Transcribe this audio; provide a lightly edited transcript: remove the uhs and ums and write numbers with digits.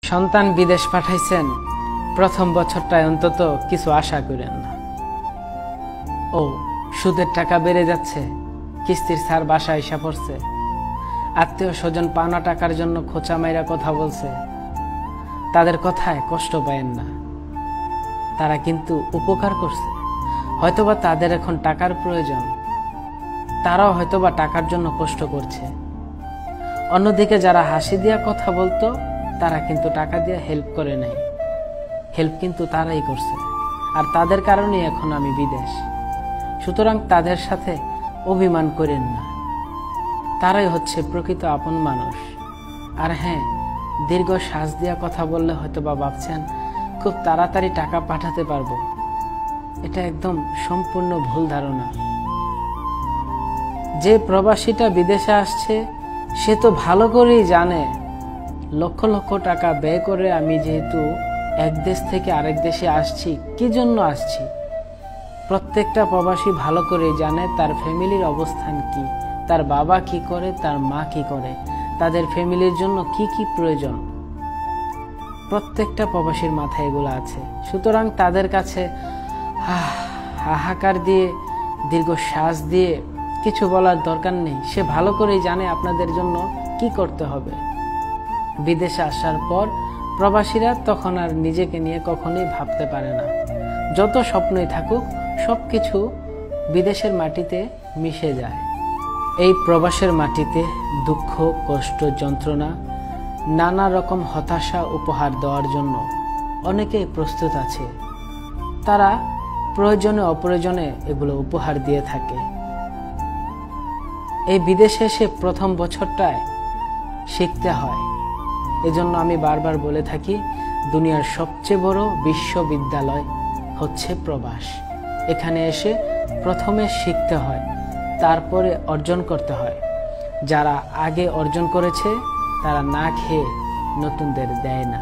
সন্তান বিদেশ পাঠাইছেন, প্রথম বছরটায় অন্তত কিছু আশা করেন না। ও সুদের টাকা বেড়ে যাচ্ছে, কিস্তির ছাড় বাসায় এসে পড়ছে, আত্মীয় স্বজন পাওনা টাকার জন্য খোঁচা মাইরা কথা বলছে। তাদের কথায় কষ্ট পায়েন না, তারা কিন্তু উপকার করছে। হয়তোবা তাদের এখন টাকার প্রয়োজন, তারাও হয়তোবা টাকার জন্য কষ্ট করছে। অন্যদিকে যারা হাসি দিয়া কথা বলতো, তারা কিন্তু টাকা দিয়ে হেল্প করে নাই, হেল্প কিন্তু তারাই করছে। আর তাদের কারণেই এখন আমি বিদেশ। সুতরাং তাদের সাথে অভিমান করেন না, তারাই হচ্ছে প্রকৃত আপন মানুষ। আর হ্যাঁ, দীর্ঘ শ্বাস দিয়া কথা বললে হয়তোবা ভাবছেন খুব তাড়াতাড়ি টাকা পাঠাতে পারবো। এটা একদম সম্পূর্ণ ভুল ধারণা। যে প্রবাসীটা বিদেশে আসছে, সে তো ভালো করেই জানে লক্ষ লক্ষ টাকা ব্যয় করে আমি যেহেতু এক দেশ থেকে আরেক দেশে আসছি, কি জন্য আসছি। প্রত্যেকটা প্রবাসী ভালো করেই জানে তার ফ্যামিলির অবস্থান কি, তার বাবা কি করে, তার মা কি করে, তাদের ফ্যামিলির জন্য কি কি প্রয়োজন। প্রত্যেকটা প্রবাসীর মাথায় এগুলো আছে। সুতরাং তাদের কাছে হাহাকার দিয়ে, দীর্ঘ শ্বাস দিয়ে কিছু বলার দরকার নেই। সে ভালো করেই জানে আপনাদের জন্য কি করতে হবে। বিদেশে আসার পর প্রবাসীরা তখন আর নিজেকে নিয়ে কখনোই ভাবতে পারে না। যত স্বপ্নই থাকুক, সবকিছু বিদেশের মাটিতে মিশে যায়। এই প্রবাসের মাটিতে দুঃখ, কষ্ট, যন্ত্রণা, নানা রকম হতাশা উপহার দেওয়ার জন্য অনেকেই প্রস্তুত আছে। তারা প্রয়োজনে অপ্রয়োজনে এগুলো উপহার দিয়ে থাকে। এই বিদেশে এসে প্রথম বছরটায় শিখতে হয়। এজন্য আমি বারবার বলে থাকি, দুনিয়ার সবচেয়ে বড় বিশ্ববিদ্যালয় হচ্ছে প্রবাস। এখানে এসে প্রথমে শিখতে হয়, তারপরে অর্জন করতে হয়। যারা আগে অর্জন করেছে, তারা না খেয়ে নতুনদের দেয় না।